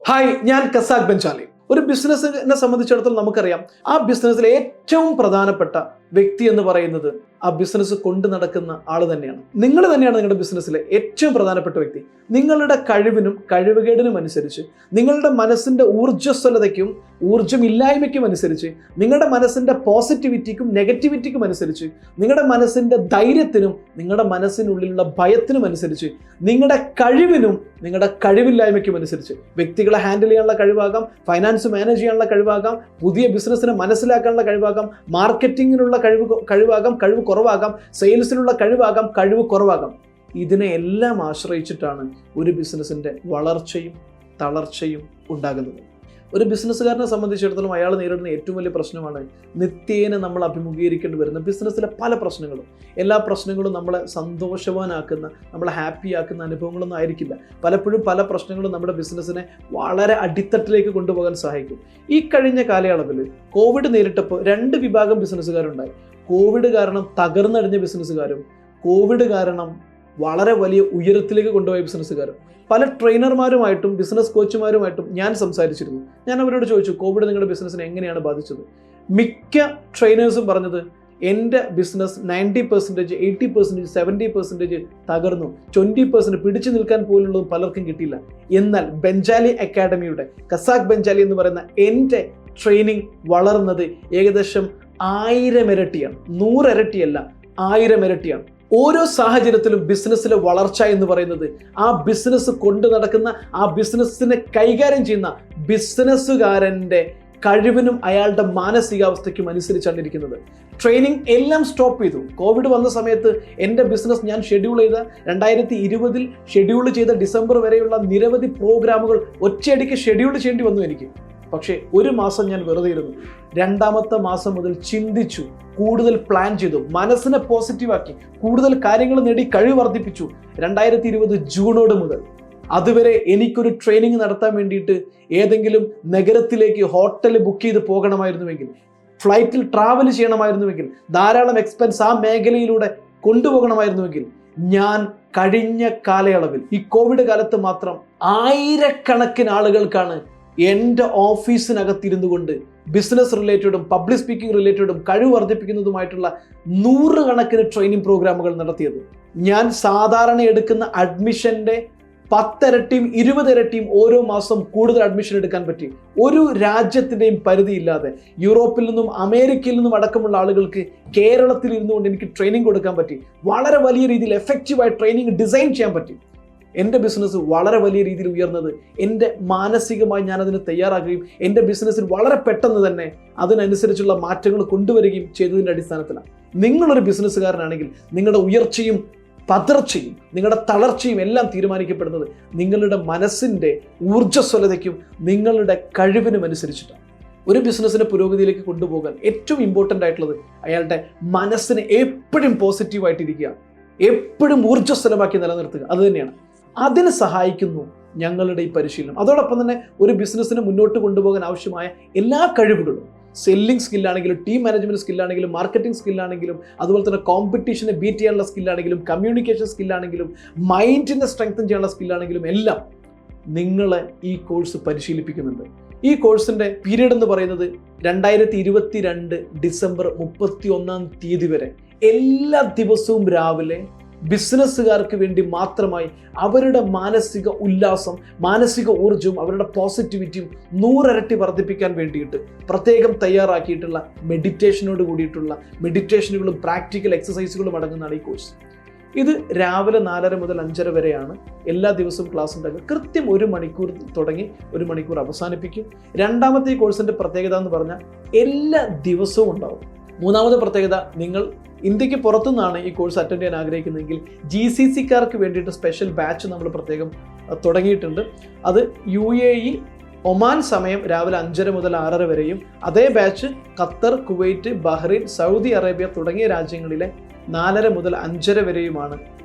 Hi, ഞാൻ കസാക് ബെഞ്ചാലി. ഒരു ബിസിനസ്സിനെ സംബന്ധിച്ചിടത്തോളം നമുക്കറിയാം, ആ ബിസിനസ്സിലെ ഏറ്റവും പ്രധാനപ്പെട്ട വ്യക്തി എന്ന് പറയുന്നത് ആ ബിസിനസ് കൊണ്ട് നടക്കുന്ന ആൾ തന്നെയാണ്. നിങ്ങൾ തന്നെയാണ് നിങ്ങളുടെ ബിസിനസ്സിലെ ഏറ്റവും പ്രധാനപ്പെട്ട വ്യക്തി. നിങ്ങളുടെ കഴിവിനും കഴിവുകേടിനും അനുസരിച്ച്, നിങ്ങളുടെ മനസ്സിന്റെ ഊർജ്ജസ്വലതയ്ക്കും ഊർജ്ജമില്ലായ്മയ്ക്കും അനുസരിച്ച്, നിങ്ങളുടെ മനസ്സിന്റെ പോസിറ്റിവിറ്റിക്കും നെഗറ്റിവിറ്റിക്കും അനുസരിച്ച്, നിങ്ങളുടെ മനസ്സിന്റെ ധൈര്യത്തിനും നിങ്ങളുടെ മനസ്സിനുള്ളിലുള്ള ഭയത്തിനും അനുസരിച്ച്, നിങ്ങളുടെ കഴിവിനും നിങ്ങളുടെ കഴിവില്ലായ്മയ്ക്കും അനുസരിച്ച്, വ്യക്തികളെ ഹാൻഡിൽ ചെയ്യാനുള്ള കഴിവാകാം, ഫൈനാൻസ് മാനേജ് ചെയ്യാനുള്ള കഴിവാകാം, പുതിയ ബിസിനസ്സിനെ മനസ്സിലാക്കാനുള്ള കഴിവാകാം, മാർക്കറ്റിങ്ങിനുള്ള കഴിവാകാം, കഴിവ് കുറവാകാം, സെയിൽസിനുള്ള കഴിവാകാം, കഴിവ് കുറവാകാം. ഇതിനെ എല്ലാം ആശ്രയിച്ചിട്ടാണ് ഒരു ബിസിനസ്സിൻ്റെ വളർച്ചയും തളർച്ചയും ഉണ്ടാകുന്നത്. ഒരു ബിസിനസ്സുകാരനെ സംബന്ധിച്ചിടത്തോളം അയാൾ നേരിടുന്ന ഏറ്റവും വലിയ പ്രശ്നമാണ് നിത്യേന നമ്മൾ അഭിമുഖീകരിക്കേണ്ടി വരുന്ന ബിസിനസ്സിലെ പല പ്രശ്നങ്ങളും. എല്ലാ പ്രശ്നങ്ങളും നമ്മളെ സന്തോഷവാനാക്കുന്ന, നമ്മളെ ഹാപ്പി ആക്കുന്ന അനുഭവങ്ങളൊന്നും ആയിരിക്കില്ല. പലപ്പോഴും പല പ്രശ്നങ്ങളും നമ്മുടെ ബിസിനസ്സിനെ വളരെ അടിത്തട്ടിലേക്ക് കൊണ്ടുപോകാൻ സഹായിക്കും. ഈ കഴിഞ്ഞ കാലയളവിൽ കോവിഡ് നേരിട്ടപ്പോൾ രണ്ട് വിഭാഗം ബിസിനസ്സുകാരുണ്ടായി. കോവിഡ് കാരണം തകർന്നടിഞ്ഞ ബിസിനസ്സുകാരും, കോവിഡ് കാരണം വളരെ വലിയ ഉയരത്തിലേക്ക് കൊണ്ടുപോയ ബിസിനസ്സുകാരും. പല ട്രെയിനർമാരുമായിട്ടും ബിസിനസ് കോച്ചുമാരുമായിട്ടും ഞാൻ സംസാരിച്ചിരുന്നു. ഞാൻ അവരോട് ചോദിച്ചു, കോവിഡ് നിങ്ങളുടെ ബിസിനസ്സിനെ എങ്ങനെയാണ് ബാധിച്ചത്? മിക്ക ട്രെയിനേഴ്സും പറഞ്ഞത്, എൻ്റെ ബിസിനസ് 90%, 80%, 70% തകർന്നു, 20% പിടിച്ചു നിൽക്കാൻ പോലുള്ളതും പലർക്കും കിട്ടിയില്ല. എന്നാൽ ബെഞ്ചാലി അക്കാഡമിയുടെ കസാക് ബെഞ്ചാലി എന്ന് പറയുന്ന എൻ്റെ ട്രെയിനിങ് വളർന്നത് ഏകദേശം 1000 ഇരട്ടിയാണ്. 100 ഇരട്ടിയല്ല, 1000 ഇരട്ടിയാണ്. ഓരോ സാഹചര്യത്തിലും ബിസിനസ്സിലെ വളർച്ച എന്ന് പറയുന്നത് ആ ബിസിനസ് കൊണ്ട് നടക്കുന്ന, ആ ബിസിനസ്സിനെ കൈകാര്യം ചെയ്യുന്ന ബിസിനസ്സുകാരൻ്റെ കഴിവിനും അയാളുടെ മാനസികാവസ്ഥയ്ക്കും അനുസരിച്ചാണ് ഇരിക്കുന്നത്. ട്രെയിനിങ് എല്ലാം സ്റ്റോപ്പ് ചെയ്തു. കോവിഡ് വന്ന സമയത്ത് എൻ്റെ ബിസിനസ് ഞാൻ ഷെഡ്യൂൾ ചെയ്ത 2020 ഷെഡ്യൂൾ ചെയ്ത ഡിസംബർ വരെയുള്ള നിരവധി പ്രോഗ്രാമുകൾ ഒറ്റയടിക്ക് ഷെഡ്യൂൾ ചെയ്യേണ്ടി വന്നു എനിക്ക്. പക്ഷേ ഒരു മാസം ഞാൻ വെറുതെ ഇരുന്നു. രണ്ടാമത്തെ മാസം മുതൽ ചിന്തിച്ചു, കൂടുതൽ പ്ലാൻ ചെയ്തു, മനസ്സിനെ പോസിറ്റീവാക്കി, കൂടുതൽ കാര്യങ്ങൾ നേടി കഴിവ് വർദ്ധിപ്പിച്ചു. 2020 ജൂണോട് മുതൽ അതുവരെ എനിക്കൊരു ട്രെയിനിങ് നടത്താൻ വേണ്ടിയിട്ട് ഏതെങ്കിലും നഗരത്തിലേക്ക് ഹോട്ടൽ ബുക്ക് ചെയ്ത് പോകണമായിരുന്നുവെങ്കിൽ, ഫ്ലൈറ്റിൽ ട്രാവൽ ചെയ്യണമായിരുന്നുവെങ്കിൽ, ധാരാളം എക്സ്പെൻസ് ആ മേഖലയിലൂടെ കൊണ്ടുപോകണമായിരുന്നുവെങ്കിൽ, ഞാൻ കഴിഞ്ഞ കാലയളവിൽ ഈ കോവിഡ് കാലത്ത് മാത്രം ആയിരക്കണക്കിന് ആളുകൾക്കാണ് എൻ്റെ ഓഫീസിനകത്തിരുന്നു കൊണ്ട് ബിസിനസ് റിലേറ്റഡും പബ്ലിക് സ്പീക്കിംഗ് റിലേറ്റഡും കഴിവ് വർദ്ധിപ്പിക്കുന്നതുമായിട്ടുള്ള 100 കണക്കിന് ട്രെയിനിങ് പ്രോഗ്രാമുകൾ നടത്തിയത്. ഞാൻ സാധാരണ എടുക്കുന്ന അഡ്മിഷൻ്റെ 10 ഇരട്ടിയും 20 ഇരട്ടിയും ഓരോ മാസം കൂടുതൽ അഡ്മിഷൻ എടുക്കാൻ പറ്റി. ഒരു രാജ്യത്തിൻ്റെയും പരിധിയില്ലാതെ യൂറോപ്പിൽ നിന്നും അമേരിക്കയിൽ നിന്നും അടക്കമുള്ള ആളുകൾക്ക് കേരളത്തിൽ ഇരുന്നുകൊണ്ട് എനിക്ക് ട്രെയിനിങ് കൊടുക്കാൻ പറ്റി. വളരെ വലിയ രീതിയിൽ എഫക്റ്റീവായി ട്രെയിനിങ് ഡിസൈൻ ചെയ്യാൻ പറ്റി. എൻ്റെ ബിസിനസ് വളരെ വലിയ രീതിയിൽ ഉയർന്നത് എൻ്റെ മാനസികമായി ഞാനതിന് തയ്യാറാക്കുകയും എൻ്റെ ബിസിനസ്സിൽ വളരെ പെട്ടെന്ന് തന്നെ അതിനനുസരിച്ചുള്ള മാറ്റങ്ങൾ കൊണ്ടുവരികയും ചെയ്തതിൻ്റെ അടിസ്ഥാനത്തിലാണ്. നിങ്ങളൊരു ബിസിനസ്സുകാരനാണെങ്കിൽ നിങ്ങളുടെ ഉയർച്ചയും പതർച്ചയും നിങ്ങളുടെ തളർച്ചയും എല്ലാം തീരുമാനിക്കപ്പെടുന്നത് നിങ്ങളുടെ മനസ്സിൻ്റെ ഊർജ്ജസ്വലതയ്ക്കും നിങ്ങളുടെ കഴിവിനും അനുസരിച്ചിട്ടാണ്. ഒരു ബിസിനസ്സിനെ പുരോഗതിയിലേക്ക് കൊണ്ടുപോകാൻ ഏറ്റവും ഇമ്പോർട്ടൻ്റ് ആയിട്ടുള്ളത് അയാളുടെ മനസ്സിനെ എപ്പോഴും പോസിറ്റീവായിട്ടിരിക്കുക, എപ്പോഴും ഊർജ്ജസ്വലമാക്കി നിലനിർത്തുക. അതുതന്നെയാണ് അതിന് സഹായിക്കുന്നു ഞങ്ങളുടെ ഈ പരിശീലനം. അതോടൊപ്പം തന്നെ ഒരു ബിസിനസ്സിനെ മുന്നോട്ട് കൊണ്ടുപോകാൻ ആവശ്യമായ എല്ലാ കഴിവുകളും, സെല്ലിംഗ് സ്കില്ലാണെങ്കിലും, ടീം മാനേജ്മെൻറ്റ് സ്കില്ലാണെങ്കിലും, മാർക്കറ്റിംഗ് സ്കില്ലാണെങ്കിലും, അതുപോലെ തന്നെ കോമ്പറ്റീഷനെ ബീറ്റ് ചെയ്യാനുള്ള സ്കില്ലാണെങ്കിലും, കമ്മ്യൂണിക്കേഷൻ സ്കില്ലാണെങ്കിലും, മൈൻഡിനെ സ്ട്രെങ്തൻ ചെയ്യാനുള്ള സ്കില്ലാണെങ്കിലും എല്ലാം നിങ്ങളെ ഈ കോഴ്സ് പരിശീലിപ്പിക്കുന്നുണ്ട്. ഈ കോഴ്സിൻ്റെ പീരീഡ് എന്ന് പറയുന്നത് 2022 ഡിസംബർ 31 വരെ എല്ലാ ദിവസവും രാവിലെ ബിസിനസ്സുകാർക്ക് വേണ്ടി മാത്രമായി അവരുടെ മാനസിക ഉല്ലാസം, മാനസിക ഊർജ്ജവും അവരുടെ പോസിറ്റിവിറ്റിയും 100 ഇരട്ടി വർദ്ധിപ്പിക്കാൻ വേണ്ടിയിട്ട് പ്രത്യേകം തയ്യാറാക്കിയിട്ടുള്ള മെഡിറ്റേഷനോട് കൂടിയിട്ടുള്ള മെഡിറ്റേഷനുകളും പ്രാക്ടിക്കൽ എക്സസൈസുകളും അടങ്ങുന്നതാണ് ഈ കോഴ്സ്. ഇത് രാവിലെ 4:30 മുതൽ 5:30 വരെയാണ് എല്ലാ ദിവസവും ക്ലാസ് ഉണ്ടാകുക. കൃത്യം 1 മണിക്കൂർ തുടങ്ങി 1 മണിക്കൂർ അവസാനിപ്പിക്കും. രണ്ടാമത്തെ ഈ കോഴ്സിൻ്റെ പ്രത്യേകത എന്ന് പറഞ്ഞാൽ എല്ലാ ദിവസവും ഉണ്ടാവും. മൂന്നാമത്തെ പ്രത്യേകത, നിങ്ങൾ ഇന്ത്യക്ക് പുറത്തുനിന്നാണ് ഈ കോഴ്സ് അറ്റൻഡ് ചെയ്യാൻ ആഗ്രഹിക്കുന്നതെങ്കിൽ GCCക്കാർക്ക് വേണ്ടിയിട്ട് സ്പെഷ്യൽ ബാച്ച് നമ്മൾ പ്രത്യേകം തുടങ്ങിയിട്ടുണ്ട്. അത് UAE, ഒമാൻ സമയം രാവിലെ 5:30 മുതൽ 6:30 വരെയും, അതേ batch Qatar, Kuwait, Bahrain, Saudi Arabia തുടങ്ങിയ രാജ്യങ്ങളിലെ 4:30 മുതൽ 5:30 വരെയുമാണ്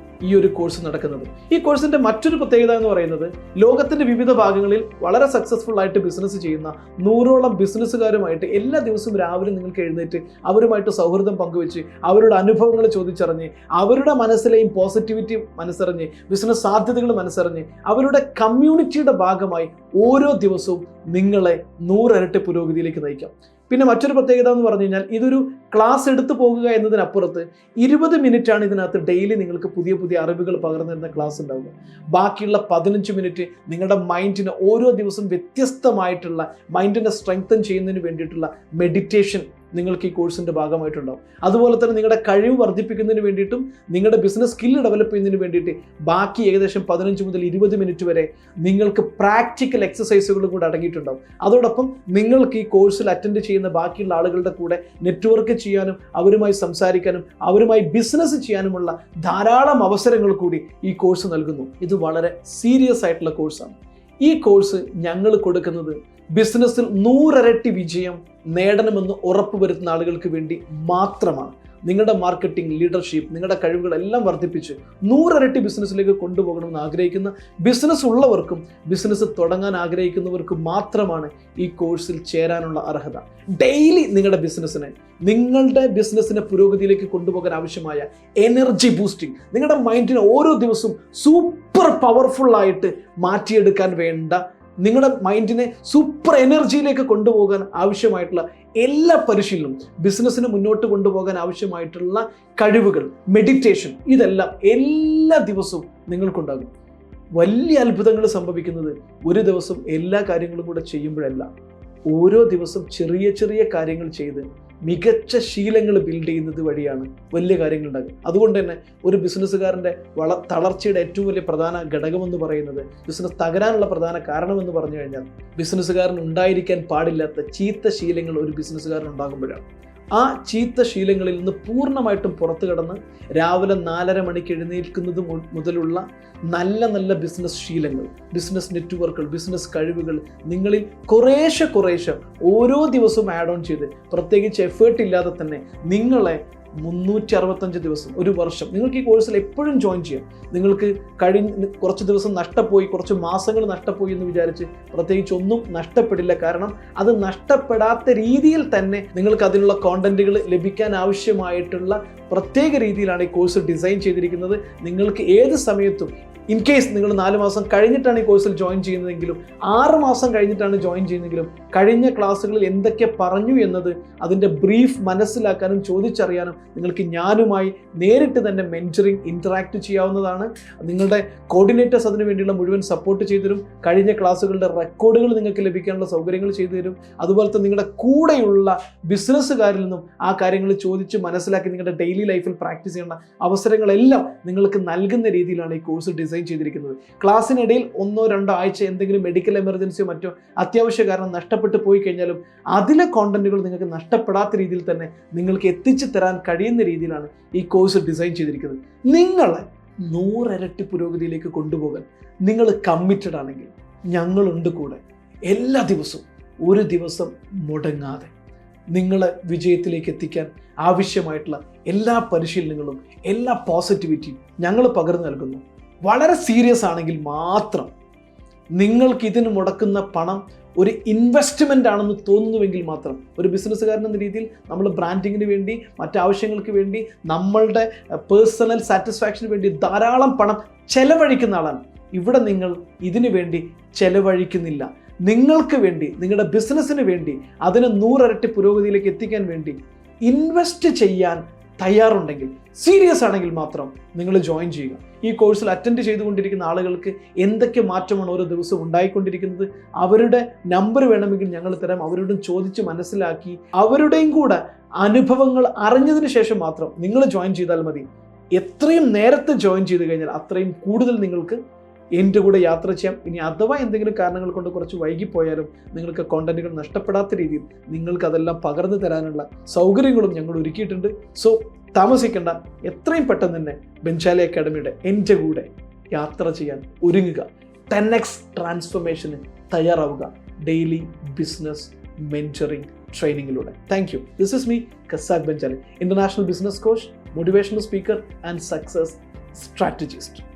ഈ ഒരു കോഴ്സ് നടക്കുന്നത്. ഈ കോഴ്സിന്റെ മറ്റൊരു പ്രത്യേകത എന്ന് പറയുന്നത് ലോകത്തിന്റെ വിവിധ ഭാഗങ്ങളിൽ വളരെ സക്സസ്ഫുൾ ആയിട്ട് ബിസിനസ് ചെയ്യുന്ന 100ഓളം ബിസിനസ്സുകാരുമായിട്ട് എല്ലാ ദിവസവും രാവിലെ നിങ്ങൾക്ക് എഴുന്നേറ്റ് അവരുമായിട്ട് സൗഹൃദം പങ്കുവെച്ച് അവരുടെ അനുഭവങ്ങൾ ചോദിച്ചറിഞ്ഞ് അവരുടെ മനസ്സിലെയും പോസിറ്റിവിറ്റി മനസ്സറിഞ്ഞ് ബിസിനസ് സാധ്യതകൾ മനസ്സറിഞ്ഞ് അവരുടെ കമ്മ്യൂണിറ്റിയുടെ ഭാഗമായി ഓരോ ദിവസവും നിങ്ങളെ 100 ഇരട്ടി പുരോഗതിയിലേക്ക് നയിക്കാം. പിന്നെ മറ്റൊരു പ്രത്യേകത എന്ന് പറഞ്ഞു കഴിഞ്ഞാൽ ഇതൊരു ക്ലാസ് എടുത്തു പോകുക എന്നതിനപ്പുറത്ത് 20 മിനിറ്റാണ് ഇതിനകത്ത് ഡെയിലി നിങ്ങൾക്ക് പുതിയ പുതിയ അറിവുകൾ പകർന്നു തരുന്ന ക്ലാസ് ഉണ്ടാവുക. ബാക്കിയുള്ള 15 മിനിറ്റ് നിങ്ങളുടെ മൈൻഡിന് ഓരോ ദിവസം വ്യത്യസ്തമായിട്ടുള്ള മൈൻഡിനെ സ്ട്രെങ്തൻ ചെയ്യുന്നതിന് വേണ്ടിയിട്ടുള്ള മെഡിറ്റേഷൻ നിങ്ങൾക്ക് ഈ കോഴ്സിൻ്റെ ഭാഗമായിട്ടുണ്ടാവും. അതുപോലെ തന്നെ നിങ്ങളുടെ കഴിവ് വർദ്ധിപ്പിക്കുന്നതിന് വേണ്ടിയിട്ടും നിങ്ങളുടെ ബിസിനസ് സ്കില്ല് ഡെവലപ്പ് ചെയ്യുന്നതിന് വേണ്ടിയിട്ട് ബാക്കി ഏകദേശം 15 മുതൽ 20 മിനിറ്റ് വരെ നിങ്ങൾക്ക് പ്രാക്ടിക്കൽ എക്സസൈസുകളും കൂടെ അടങ്ങിയിട്ടുണ്ടാവും. അതോടൊപ്പം നിങ്ങൾക്ക് ഈ കോഴ്സിൽ അറ്റൻഡ് ചെയ്യുന്ന ബാക്കിയുള്ള ആളുകളുടെ കൂടെ നെറ്റ്വർക്ക് ചെയ്യാനും അവരുമായി സംസാരിക്കാനും അവരുമായി ബിസിനസ് ചെയ്യാനുമുള്ള ധാരാളം അവസരങ്ങൾ കൂടി ഈ കോഴ്സ് നൽകുന്നു. ഇത് വളരെ സീരിയസ് ആയിട്ടുള്ള കോഴ്സാണ്. ഈ കോഴ്സ് ഞങ്ങൾ കൊടുക്കുന്നത് ബിസിനസ്സിൽ 100 ഇരട്ടി വിജയം നേടണമെന്ന് ഉറപ്പുവരുത്തുന്ന ആളുകൾക്ക് വേണ്ടി മാത്രമാണ്. നിങ്ങളുടെ മാർക്കറ്റിംഗ്, ലീഡർഷിപ്പ്, നിങ്ങളുടെ കഴിവുകളെല്ലാം വർദ്ധിപ്പിച്ച് 100 ഇരട്ടി ബിസിനസ്സിലേക്ക് കൊണ്ടുപോകണമെന്ന് ആഗ്രഹിക്കുന്ന ബിസിനസ് ഉള്ളവർക്കും ബിസിനസ് തുടങ്ങാൻ ആഗ്രഹിക്കുന്നവർക്കും മാത്രമാണ് ഈ കോഴ്സിൽ ചേരാനുള്ള അർഹത. ഡെയിലി നിങ്ങളുടെ ബിസിനസ്സിനെ പുരോഗതിയിലേക്ക് കൊണ്ടുപോകാൻ ആവശ്യമായ എനർജി ബൂസ്റ്റിംഗ്, നിങ്ങളുടെ മൈൻഡിനെ ഓരോ ദിവസവും സൂപ്പർ പവർഫുള്ളായിട്ട് മാറ്റിയെടുക്കാൻ വേണ്ട, നിങ്ങളുടെ മൈൻഡിനെ സൂപ്പർ എനർജിയിലേക്ക് കൊണ്ടുപോകാൻ ആവശ്യമായിട്ടുള്ള എല്ലാ പരിശീലനവും, ബിസിനസ്സിന് മുന്നോട്ട് കൊണ്ടുപോകാൻ ആവശ്യമായിട്ടുള്ള കഴിവുകൾ, മെഡിറ്റേഷൻ, ഇതെല്ലാം എല്ലാ ദിവസവും നിങ്ങൾക്കുണ്ടാകും. വലിയ അത്ഭുതങ്ങൾ സംഭവിക്കുന്നത് ഒരു ദിവസം എല്ലാ കാര്യങ്ങളും കൂടെ ചെയ്യുമ്പോഴല്ല, ഓരോ ദിവസം ചെറിയ ചെറിയ കാര്യങ്ങൾ ചെയ്ത് മികച്ച ശീലങ്ങൾ ബിൽഡ് ചെയ്യുന്നത് വഴിയാണ് വലിയ കാര്യങ്ങൾ ഉണ്ടാകും. അതുകൊണ്ട് തന്നെ ഒരു ബിസിനസ്സുകാരൻ്റെ തളർച്ചയുടെ ഏറ്റവും വലിയ പ്രധാന ഘടകമെന്ന് പറയുന്നത്, ബിസിനസ് തകരാനുള്ള പ്രധാന കാരണമെന്ന് പറഞ്ഞു കഴിഞ്ഞാൽ ഉണ്ടായിരിക്കാൻ പാടില്ലാത്ത ചീത്ത ശീലങ്ങൾ ഒരു ബിസിനസ്സുകാരൻ ഉണ്ടാകുമ്പോഴാണ്. ആ ചീത്ത ശീലങ്ങളിൽ നിന്ന് പൂർണ്ണമായിട്ടും പുറത്തു കടന്ന് രാവിലെ 4:30 മണിക്ക് എഴുന്നേൽക്കുന്നത് മുതലുള്ള നല്ല നല്ല ബിസിനസ് ശീലങ്ങൾ, ബിസിനസ് നെറ്റ്വർക്കുകൾ, ബിസിനസ് കഴിവുകൾ നിങ്ങളിൽ കുറേശ്ശെ ഓരോ ദിവസവും ആഡ് ഓൺ ചെയ്ത് പ്രത്യേകിച്ച് എഫേർട്ട് ഇല്ലാതെ തന്നെ നിങ്ങളെ 365 ദിവസം, ഒരു വർഷം നിങ്ങൾക്ക് ഈ കോഴ്സിൽ എപ്പോഴും ജോയിൻ ചെയ്യാം. നിങ്ങൾക്ക് കുറച്ച് ദിവസം നഷ്ടപ്പോയി, കുറച്ച് മാസങ്ങൾ നഷ്ടപ്പോയി എന്ന് വിചാരിച്ച് പ്രത്യേകിച്ച് ഒന്നും നഷ്ടപ്പെടില്ല. കാരണം അത് നഷ്ടപ്പെടാത്ത രീതിയിൽ തന്നെ നിങ്ങൾക്ക് അതിനുള്ള കോണ്ടന്റുകൾ ലഭിക്കാൻ ആവശ്യമായിട്ടുള്ള പ്രത്യേക രീതിയിലാണ് ഈ കോഴ്സ് ഡിസൈൻ ചെയ്തിരിക്കുന്നത്. നിങ്ങൾക്ക് ഏത് സമയത്തും, ഇൻ കേസ് നിങ്ങൾ 4 മാസം കഴിഞ്ഞിട്ടാണ് ഈ കോഴ്സിൽ ജോയിൻ ചെയ്യുന്നതെങ്കിലും 6 മാസം കഴിഞ്ഞിട്ടാണ് ജോയിൻ ചെയ്യുന്നതെങ്കിലും കഴിഞ്ഞ ക്ലാസ്സുകളിൽ എന്തൊക്കെ പറഞ്ഞു എന്നത് അതിൻ്റെ ബ്രീഫ് മനസ്സിലാക്കാനും ചോദിച്ചറിയാനും നിങ്ങൾക്ക് ഞാനുമായി നേരിട്ട് തന്നെ മെൻറ്ററിങ് ഇൻറ്ററാക്ട് ചെയ്യാവുന്നതാണ്. നിങ്ങളുടെ കോർഡിനേറ്റേഴ്സ് അതിനു വേണ്ടിയുള്ള മുഴുവൻ സപ്പോർട്ട് ചെയ്തു തരും. കഴിഞ്ഞ ക്ലാസ്സുകളുടെ റെക്കോർഡുകൾ നിങ്ങൾക്ക് ലഭിക്കാനുള്ള സൗകര്യങ്ങൾ ചെയ്തു തരും. അതുപോലെ തന്നെ നിങ്ങളുടെ കൂടെയുള്ള ബിസിനസ്സുകാരിൽ നിന്നും ആ കാര്യങ്ങൾ ചോദിച്ച് മനസ്സിലാക്കി നിങ്ങളുടെ ഡെയിലി ലൈഫിൽ പ്രാക്ടീസ് ചെയ്യേണ്ട അവസരങ്ങളെല്ലാം നിങ്ങൾക്ക് നൽകുന്ന രീതിയിലാണ് ഈ കോഴ്സ് ഡിസൈൻ ചെയ്തിരിക്കുന്നത്. ക്ലാസ്സിനിടയിൽ 1-2 ആഴ്ച എന്തെങ്കിലും മെഡിക്കൽ എമർജൻസിയോ മറ്റോ അത്യാവശ്യ കാരണം നഷ്ടപ്പെട്ടു പോയി കഴിഞ്ഞാലും അതിലെ കോണ്ടന്റുകൾ നിങ്ങൾക്ക് നഷ്ടപ്പെടാത്ത രീതിയിൽ തന്നെ നിങ്ങൾക്ക് എത്തിച്ചു തരാൻ കഴിയുന്ന രീതിയിലാണ് ഈ കോഴ്സ് ഡിസൈൻ ചെയ്തിരിക്കുന്നത്. നിങ്ങളെ 100 ഇരട്ടി പുരോഗതിയിലേക്ക് കൊണ്ടുപോകാൻ നിങ്ങൾ കമ്മിറ്റഡ് ആണെങ്കിൽ ഞങ്ങളുണ്ട് കൂടെ. എല്ലാ ദിവസവും ഒരു ദിവസം മുടങ്ങാതെ നിങ്ങളെ വിജയത്തിലേക്ക് എത്തിക്കാൻ ആവശ്യമായിട്ടുള്ള എല്ലാ പരിശീലനങ്ങളും എല്ലാ പോസിറ്റിവിറ്റിയും ഞങ്ങൾ പകർന്നു നൽകുന്നു. വളരെ സീരിയസ് ആണെങ്കിൽ മാത്രം നിങ്ങൾക്ക് ഇതിന് മുടക്കുന്ന പണം ഒരു ഇൻവെസ്റ്റ്മെൻ്റ് ആണെന്ന് തോന്നുന്നുവെങ്കിൽ മാത്രം, ഒരു ബിസിനസ്സുകാരൻ എന്ന രീതിയിൽ നമ്മൾ ബ്രാൻഡിങ്ങിന് വേണ്ടി മറ്റാവശ്യങ്ങൾക്ക് വേണ്ടി നമ്മളുടെ പേഴ്സണൽ സാറ്റിസ്ഫാക്ഷന് വേണ്ടി ധാരാളം പണം ചെലവഴിക്കുന്ന ആളാണ്. ഇവിടെ നിങ്ങൾ ഇതിനു വേണ്ടി ചെലവഴിക്കുന്നില്ല. നിങ്ങൾക്ക് വേണ്ടി, നിങ്ങളുടെ ബിസിനസ്സിന് വേണ്ടി, അതിനെ 100 ഇരട്ടി പുരോഗതിയിലേക്ക് എത്തിക്കാൻ വേണ്ടി ഇൻവെസ്റ്റ് ചെയ്യാൻ തയ്യാറുണ്ടെങ്കിൽ, സീരിയസ് ആണെങ്കിൽ മാത്രം നിങ്ങൾ ജോയിൻ ചെയ്യുക. ഈ കോഴ്സിൽ അറ്റൻഡ് ചെയ്തുകൊണ്ടിരിക്കുന്ന ആളുകൾക്ക് എന്തൊക്കെ മാറ്റമാണ് ഓരോ ദിവസവും ഉണ്ടായിക്കൊണ്ടിരിക്കുന്നത്, അവരുടെ നമ്പർ വേണമെങ്കിൽ ഞങ്ങൾ തരാം. അവരോടും ചോദിച്ച് മനസ്സിലാക്കി അവരുടെയും കൂടെ അനുഭവങ്ങൾ അറിഞ്ഞതിന് ശേഷം മാത്രം നിങ്ങൾ ജോയിൻ ചെയ്താൽ മതി. എത്രയും നേരത്തെ ജോയിൻ ചെയ്ത് കഴിഞ്ഞാൽ അത്രയും കൂടുതൽ നിങ്ങൾക്ക് എൻ്റെ കൂടെ യാത്ര ചെയ്യാം. ഇനി അഥവാ എന്തെങ്കിലും കാരണങ്ങൾ കൊണ്ട് കുറച്ച് വൈകിപ്പോയാലും നിങ്ങൾക്ക് കോണ്ടന്റുകൾ നഷ്ടപ്പെടാത്ത രീതിയിൽ നിങ്ങൾക്ക് അതെല്ലാം പകർന്നു തരാനുള്ള സൗകര്യങ്ങളും ഞങ്ങൾ ഒരുക്കിയിട്ടുണ്ട്. സോ താമസിക്കേണ്ട, എത്രയും പെട്ടെന്ന് തന്നെ ബെഞ്ചാലി അക്കാഡമിയുടെ എൻ്റെ കൂടെ യാത്ര ചെയ്യാൻ ഒരുങ്ങുക. 10x ട്രാൻസ്ഫോർമേഷന് തയ്യാറാവുക ഡെയിലി ബിസിനസ് മെൻറ്ററിംഗ് ട്രെയിനിങ്ങിലൂടെ. Thank you. This is me, Casac Benjali, international business coach, motivational speaker and success strategist.